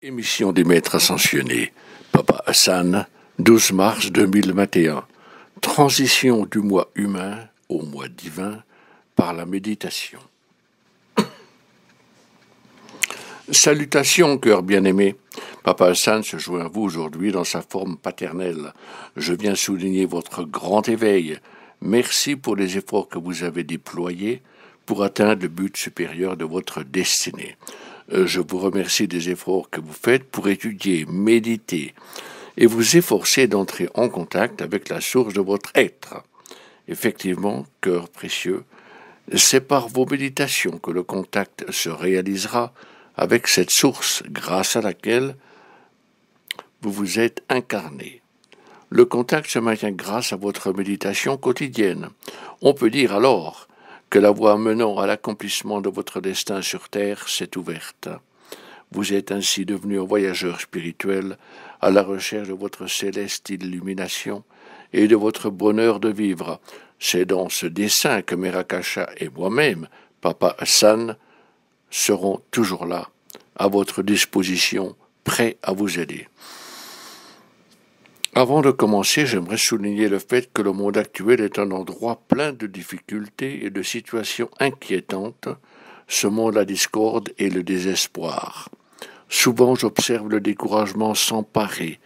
Émission des maîtres ascensionnés, Papa Hassan, 12 mars 2021. Transition du mois humain au mois divin par la méditation. Salutations, cœur bien-aimé. Papa Hassan se joint à vous aujourd'hui dans sa forme paternelle. Je viens souligner votre grand éveil. Merci pour les efforts que vous avez déployés pour atteindre le but supérieur de votre destinée. Je vous remercie des efforts que vous faites pour étudier, méditer et vous efforcer d'entrer en contact avec la source de votre être. Effectivement, cœur précieux, c'est par vos méditations que le contact se réalisera avec cette source grâce à laquelle vous vous êtes incarné. Le contact se maintient grâce à votre méditation quotidienne. On peut dire alors que la voie menant à l'accomplissement de votre destin sur terre s'est ouverte. Vous êtes ainsi devenu un voyageur spirituel à la recherche de votre céleste illumination et de votre bonheur de vivre. C'est dans ce dessein que Merakasha et moi-même, Papa Hassan, serons toujours là, à votre disposition, prêts à vous aider. Avant de commencer, j'aimerais souligner le fait que le monde actuel est un endroit plein de difficultés et de situations inquiétantes, semant la discorde et le désespoir. Souvent, j'observe le découragement s'emparer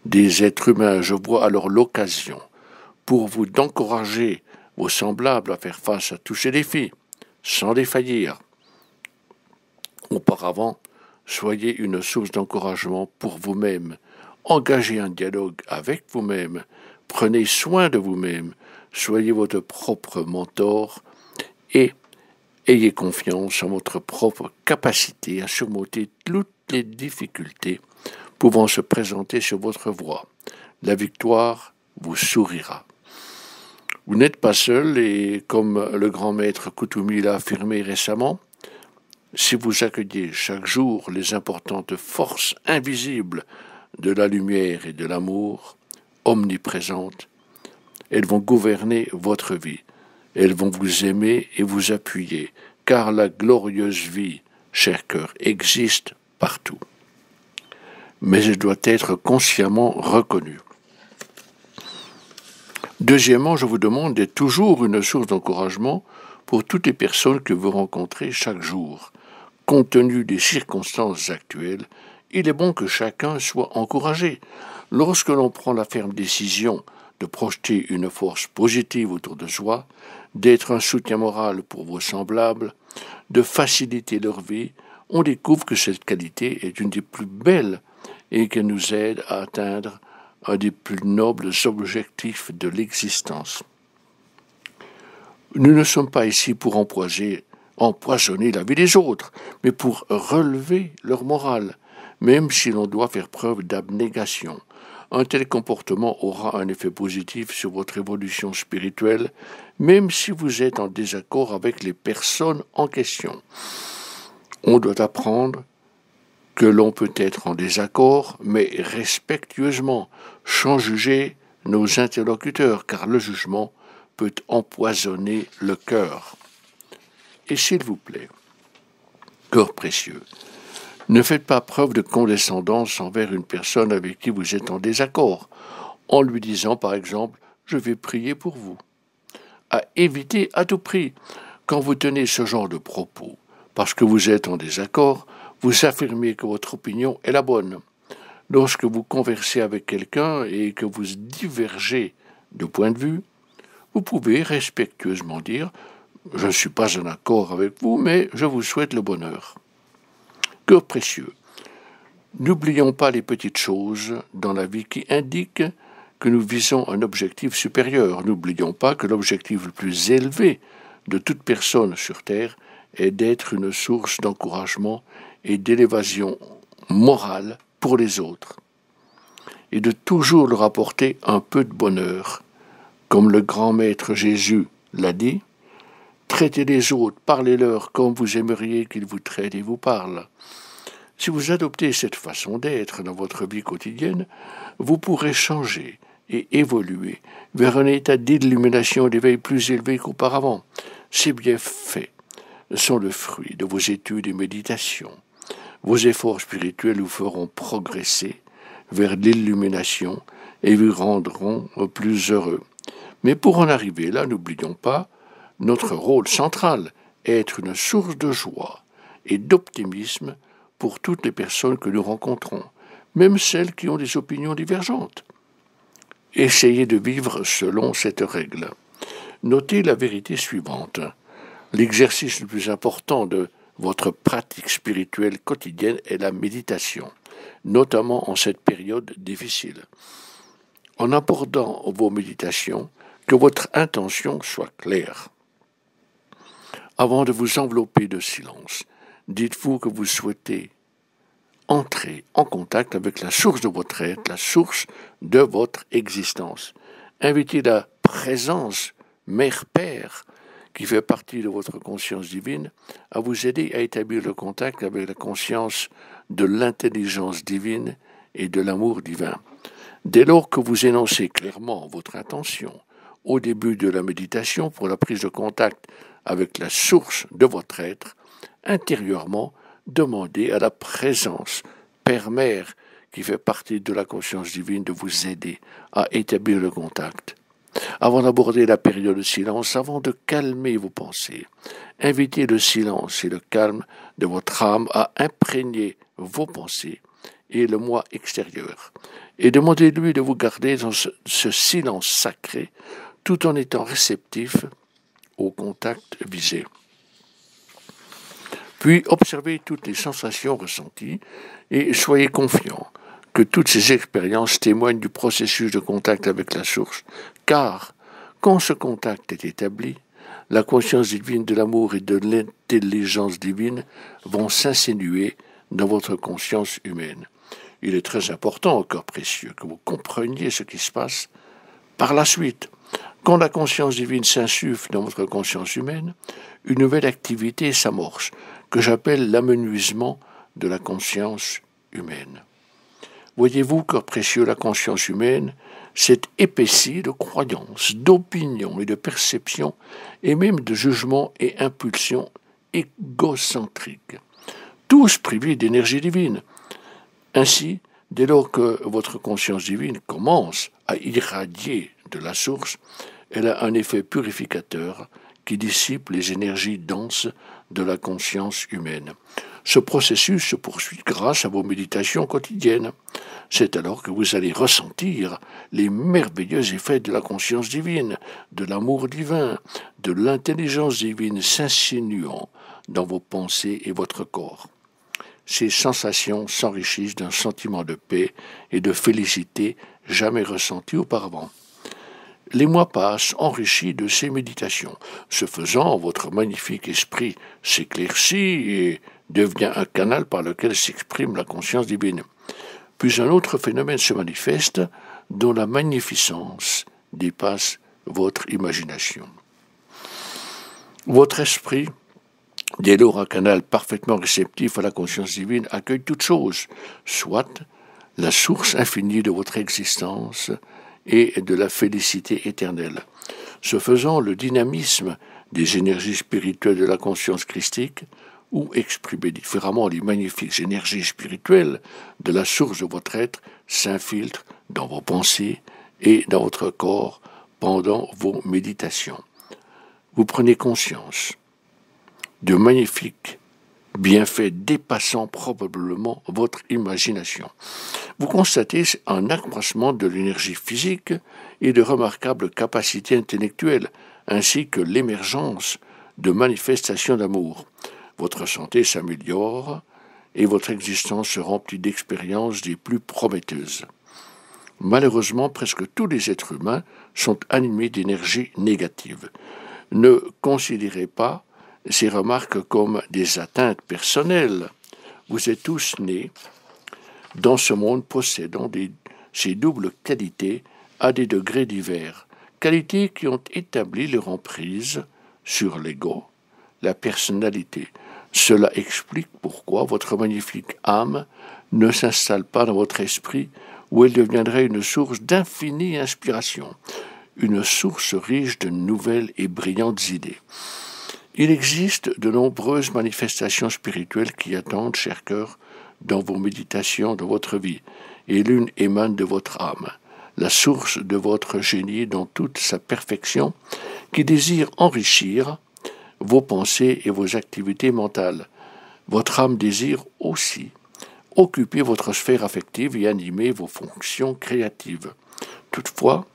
des êtres humains. Je vois alors l'occasion pour vous d'encourager vos semblables à faire face à tous ces défis, sans défaillir. Auparavant, soyez une source d'encouragement pour vous-même. Engagez un dialogue avec vous-même, prenez soin de vous-même, soyez votre propre mentor et ayez confiance en votre propre capacité à surmonter toutes les difficultés pouvant se présenter sur votre voie. La victoire vous sourira. Vous n'êtes pas seul et comme le grand maître Koutoumi l'a affirmé récemment, si vous accueillez chaque jour les importantes forces invisibles de la lumière et de l'amour, omniprésentes, elles vont gouverner votre vie. Elles vont vous aimer et vous appuyer, car la glorieuse vie, cher cœur, existe partout. Mais elle doit être consciemment reconnue. Deuxièmement, je vous demande d'être toujours une source d'encouragement pour toutes les personnes que vous rencontrez chaque jour. Compte tenu des circonstances actuelles, il est bon que chacun soit encouragé. Lorsque l'on prend la ferme décision de projeter une force positive autour de soi, d'être un soutien moral pour vos semblables, de faciliter leur vie, on découvre que cette qualité est une des plus belles et qu'elle nous aide à atteindre un des plus nobles objectifs de l'existence. Nous ne sommes pas ici pour empoisonner la vie des autres, mais pour relever leur morale, même si l'on doit faire preuve d'abnégation. Un tel comportement aura un effet positif sur votre évolution spirituelle, même si vous êtes en désaccord avec les personnes en question. On doit apprendre que l'on peut être en désaccord, mais respectueusement, sans juger nos interlocuteurs, car le jugement peut empoisonner le cœur. Et s'il vous plaît, cœur précieux, ne faites pas preuve de condescendance envers une personne avec qui vous êtes en désaccord, en lui disant par exemple « je vais prier pour vous ». À éviter à tout prix. Quand vous tenez ce genre de propos, parce que vous êtes en désaccord, vous affirmez que votre opinion est la bonne. Lorsque vous conversez avec quelqu'un et que vous divergez de point de vue, vous pouvez respectueusement dire « je ne suis pas en accord avec vous, mais je vous souhaite le bonheur ». Cœur précieux, n'oublions pas les petites choses dans la vie qui indiquent que nous visons un objectif supérieur. N'oublions pas que l'objectif le plus élevé de toute personne sur Terre est d'être une source d'encouragement et d'élévation morale pour les autres, et de toujours leur apporter un peu de bonheur. Comme le grand maître Jésus l'a dit, traitez les autres, parlez-leur comme vous aimeriez qu'ils vous traitent et vous parlent. Si vous adoptez cette façon d'être dans votre vie quotidienne, vous pourrez changer et évoluer vers un état d'illumination et d'éveil plus élevé qu'auparavant. Ces bienfaits sont le fruit de vos études et méditations. Vos efforts spirituels vous feront progresser vers l'illumination et vous rendront plus heureux. Mais pour en arriver là, n'oublions pas, notre rôle central est être une source de joie et d'optimisme pour toutes les personnes que nous rencontrons, même celles qui ont des opinions divergentes. Essayez de vivre selon cette règle. Notez la vérité suivante. L'exercice le plus important de votre pratique spirituelle quotidienne est la méditation, notamment en cette période difficile. En abordant vos méditations, que votre intention soit claire. Avant de vous envelopper de silence, dites-vous que vous souhaitez entrer en contact avec la source de votre être, la source de votre existence. Invitez la présence Mère-Père, qui fait partie de votre conscience divine, à vous aider à établir le contact avec la conscience de l'intelligence divine et de l'amour divin. Dès lors que vous énoncez clairement votre intention au début de la méditation pour la prise de contact avec la source de votre être, intérieurement, demandez à la présence Père-Mère, qui fait partie de la conscience divine, de vous aider à établir le contact. Avant d'aborder la période de silence, avant de calmer vos pensées, invitez le silence et le calme de votre âme à imprégner vos pensées et le moi extérieur. Et demandez-lui de vous garder dans ce silence sacré, tout en étant réceptif au contact visé. Puis observez toutes les sensations ressenties et soyez confiants que toutes ces expériences témoignent du processus de contact avec la source, car quand ce contact est établi, la conscience divine de l'amour et de l'intelligence divine vont s'insinuer dans votre conscience humaine. Il est très important, encore précieux, que vous compreniez ce qui se passe par la suite. Quand la conscience divine s'insuffle dans votre conscience humaine, une nouvelle activité s'amorce, que j'appelle l'amenuisement de la conscience humaine. Voyez-vous, corps précieux, la conscience humaine s'est épaissie de croyances, d'opinions et de perceptions, et même de jugements et impulsions égocentriques, tous privés d'énergie divine. Ainsi, dès lors que votre conscience divine commence à irradier de la source, elle a un effet purificateur qui dissipe les énergies denses de la conscience humaine. Ce processus se poursuit grâce à vos méditations quotidiennes. C'est alors que vous allez ressentir les merveilleux effets de la conscience divine, de l'amour divin, de l'intelligence divine s'insinuant dans vos pensées et votre corps. Ces sensations s'enrichissent d'un sentiment de paix et de félicité jamais ressenti auparavant. Les mois passent enrichis de ces méditations. Ce faisant, votre magnifique esprit s'éclaircit et devient un canal par lequel s'exprime la conscience divine. Puis un autre phénomène se manifeste dont la magnificence dépasse votre imagination. Votre esprit, dès lors un canal parfaitement réceptif à la conscience divine, accueille toute chose, soit la source infinie de votre existence et de la félicité éternelle. Ce faisant, le dynamisme des énergies spirituelles de la conscience christique, ou exprimer différemment les magnifiques énergies spirituelles de la source de votre être, s'infiltrent dans vos pensées et dans votre corps pendant vos méditations. Vous prenez conscience de magnifiques bienfaits dépassant probablement votre imagination. Vous constatez un accroissement de l'énergie physique et de remarquables capacités intellectuelles, ainsi que l'émergence de manifestations d'amour. Votre santé s'améliore et votre existence se remplit d'expériences des plus prometteuses. Malheureusement, presque tous les êtres humains sont animés d'énergie négative. Ne considérez pas ces remarques comme des atteintes personnelles. Vous êtes tous nés dans ce monde possédant ces doubles qualités à des degrés divers, qualités qui ont établi leur emprise sur l'ego, la personnalité. Cela explique pourquoi votre magnifique âme ne s'installe pas dans votre esprit, où elle deviendrait une source d'infinie inspiration, une source riche de nouvelles et brillantes idées. Il existe de nombreuses manifestations spirituelles qui attendent, cher cœur, dans vos méditations, dans votre vie, et l'une émane de votre âme, la source de votre génie dans toute sa perfection, qui désire enrichir vos pensées et vos activités mentales. Votre âme désire aussi occuper votre sphère affective et animer vos fonctions créatives. Toutefois,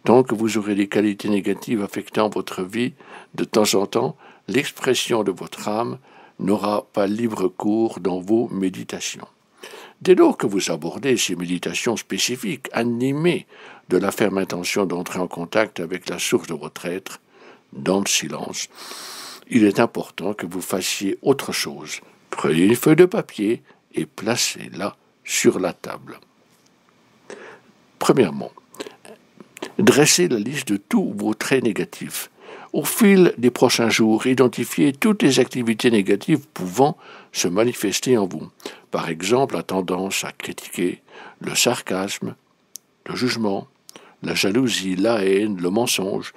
tant que vous aurez des qualités négatives affectant votre vie, de temps en temps, l'expression de votre âme n'aura pas libre cours dans vos méditations. Dès lors que vous abordez ces méditations spécifiques, animées de la ferme intention d'entrer en contact avec la source de votre être, dans le silence, il est important que vous fassiez autre chose. Prenez une feuille de papier et placez-la sur la table. Premièrement, dressez la liste de tous vos traits négatifs. Au fil des prochains jours, identifiez toutes les activités négatives pouvant se manifester en vous. Par exemple, la tendance à critiquer, le sarcasme, le jugement, la jalousie, la haine, le mensonge,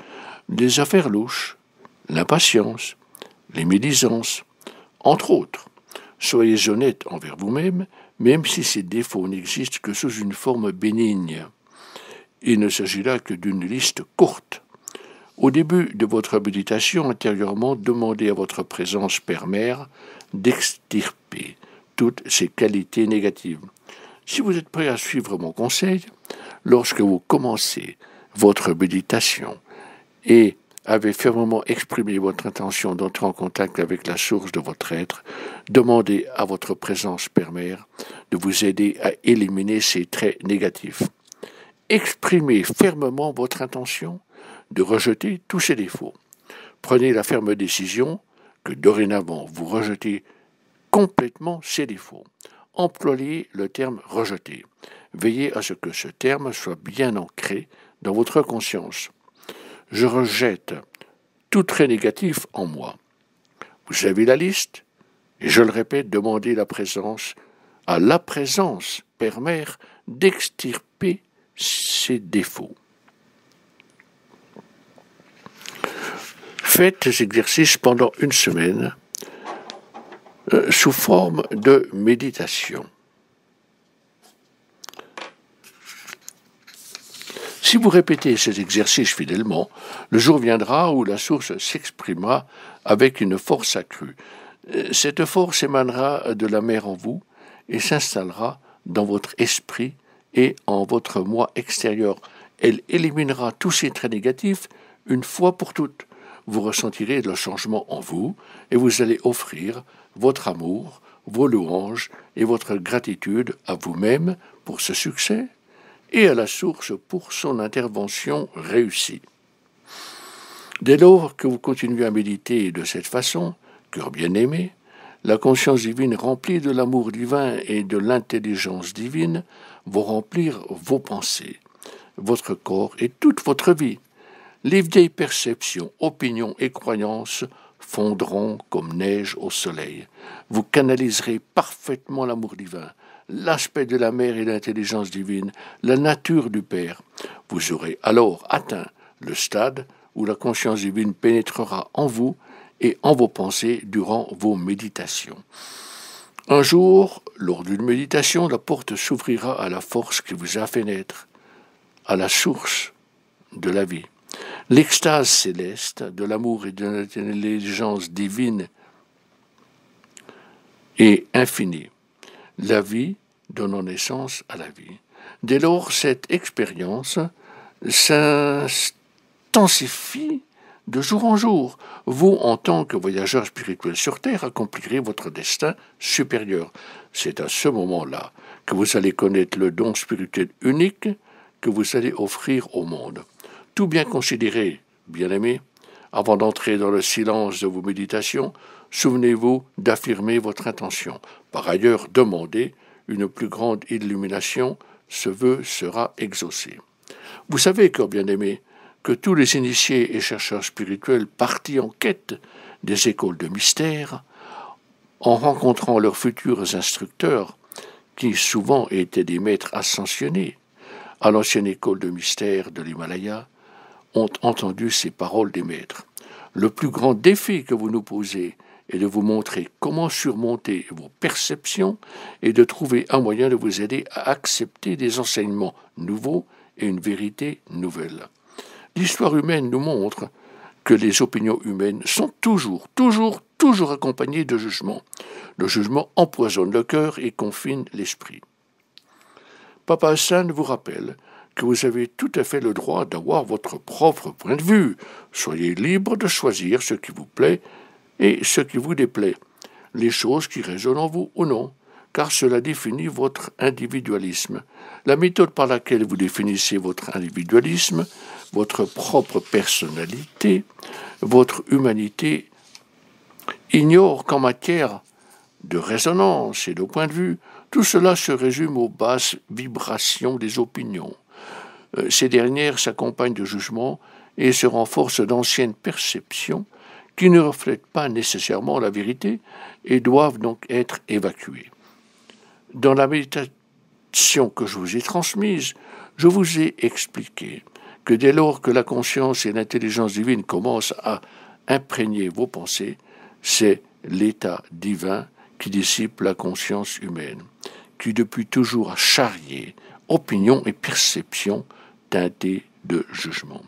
les affaires louches, l'impatience, les médisances, entre autres. Soyez honnête envers vous-même, même si ces défauts n'existent que sous une forme bénigne. Il ne s'agit là que d'une liste courte. Au début de votre méditation intérieurement, demandez à votre présence Père-Mère d'extirper toutes ces qualités négatives. Si vous êtes prêt à suivre mon conseil, lorsque vous commencez votre méditation et avez fermement exprimé votre intention d'entrer en contact avec la source de votre être, demandez à votre présence Père-Mère de vous aider à éliminer ces traits négatifs. Exprimez fermement votre intention de rejeter tous ces défauts. Prenez la ferme décision que dorénavant vous rejetez complètement ces défauts. Employez le terme « rejeter ». Veillez à ce que ce terme soit bien ancré dans votre conscience. Je rejette tout trait négatif en moi. Vous avez la liste, et je le répète, demandez à la présence Père-Mère d'extirper ces défauts. Faites ces exercices pendant une semaine sous forme de méditation. Si vous répétez ces exercices fidèlement, le jour viendra où la source s'exprimera avec une force accrue. Cette force émanera de la mère en vous et s'installera dans votre esprit et en votre moi extérieur. Elle éliminera tous ces traits négatifs une fois pour toutes. Vous ressentirez le changement en vous et vous allez offrir votre amour, vos louanges et votre gratitude à vous-même pour ce succès et à la source pour son intervention réussie. Dès lors que vous continuez à méditer de cette façon, cœur bien-aimé, la conscience divine remplie de l'amour divin et de l'intelligence divine vont remplir vos pensées, votre corps et toute votre vie. Les vieilles perceptions, opinions et croyances fondront comme neige au soleil. Vous canaliserez parfaitement l'amour divin, l'aspect de la mère et l'intelligence divine, la nature du Père. Vous aurez alors atteint le stade où la conscience divine pénétrera en vous et en vos pensées durant vos méditations. Un jour, lors d'une méditation, la porte s'ouvrira à la force qui vous a fait naître, à la source de la vie. L'extase céleste de l'amour et de l'intelligence divine est infinie. La vie donnant naissance à la vie. Dès lors, cette expérience s'intensifie de jour en jour. Vous, en tant que voyageur spirituel sur Terre, accomplirez votre destin supérieur. C'est à ce moment-là que vous allez connaître le don spirituel unique que vous allez offrir au monde. Tout bien considéré, bien-aimé, avant d'entrer dans le silence de vos méditations, souvenez-vous d'affirmer votre intention. Par ailleurs, demandez une plus grande illumination, ce vœu sera exaucé. Vous savez, cœur bien-aimé, que tous les initiés et chercheurs spirituels partis en quête des écoles de mystère, en rencontrant leurs futurs instructeurs, qui souvent étaient des maîtres ascensionnés, à l'ancienne école de mystère de l'Himalaya, ont entendu ces paroles des maîtres. Le plus grand défi que vous nous posez est de vous montrer comment surmonter vos perceptions et de trouver un moyen de vous aider à accepter des enseignements nouveaux et une vérité nouvelle. L'histoire humaine nous montre que les opinions humaines sont toujours accompagnées de jugement. Le jugement empoisonne le cœur et confine l'esprit. Papa Hassan vous rappelle que vous avez tout à fait le droit d'avoir votre propre point de vue. Soyez libre de choisir ce qui vous plaît et ce qui vous déplaît, les choses qui résonnent en vous ou non, car cela définit votre individualisme. La méthode par laquelle vous définissez votre individualisme, votre propre personnalité, votre humanité, ignore qu'en matière de résonance et de point de vue, tout cela se résume aux basses vibrations des opinions. Ces dernières s'accompagnent de jugements et se renforcent d'anciennes perceptions qui ne reflètent pas nécessairement la vérité et doivent donc être évacuées. Dans la méditation que je vous ai transmise, je vous ai expliqué que dès lors que la conscience et l'intelligence divine commencent à imprégner vos pensées, c'est l'état divin qui dissipe la conscience humaine, qui depuis toujours a charrié opinions et perceptions teintées de jugement.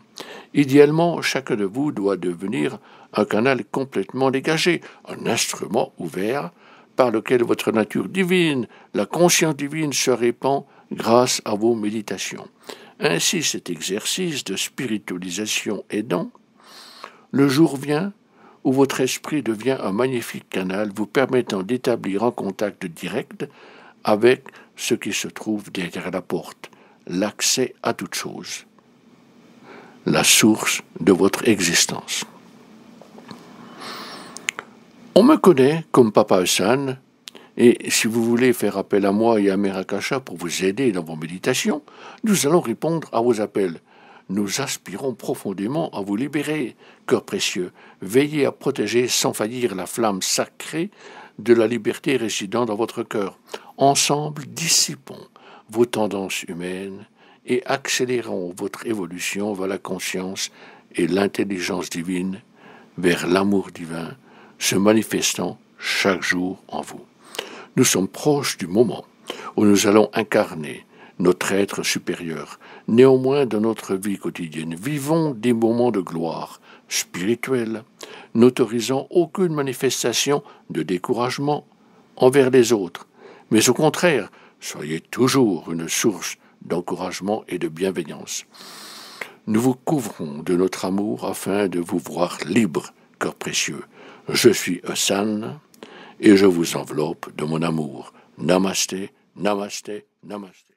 Idéalement, chacun de vous doit devenir un canal complètement dégagé, un instrument ouvert par lequel votre nature divine, la conscience divine se répand grâce à vos méditations. Ainsi, cet exercice de spiritualisation aidant, le jour vient où votre esprit devient un magnifique canal vous permettant d'établir un contact direct avec ce qui se trouve derrière la porte, l'accès à toute chose, la source de votre existence. On me connaît comme Papa Hassan, et si vous voulez faire appel à moi et à Merakasha pour vous aider dans vos méditations, nous allons répondre à vos appels. Nous aspirons profondément à vous libérer, cœur précieux. Veillez à protéger sans faillir la flamme sacrée de la liberté résidant dans votre cœur. Ensemble, dissipons vos tendances humaines et accélérons votre évolution vers la conscience et l'intelligence divine, vers l'amour divin, se manifestant chaque jour en vous. Nous sommes proches du moment où nous allons incarner notre être supérieur. Néanmoins, dans notre vie quotidienne, vivons des moments de gloire spirituelle, n'autorisant aucune manifestation de découragement envers les autres, mais au contraire, soyez toujours une source d'encouragement et de bienveillance. Nous vous couvrons de notre amour afin de vous voir libre, cœur précieux. Je suis Hassan et je vous enveloppe de mon amour. Namasté, namasté, namasté.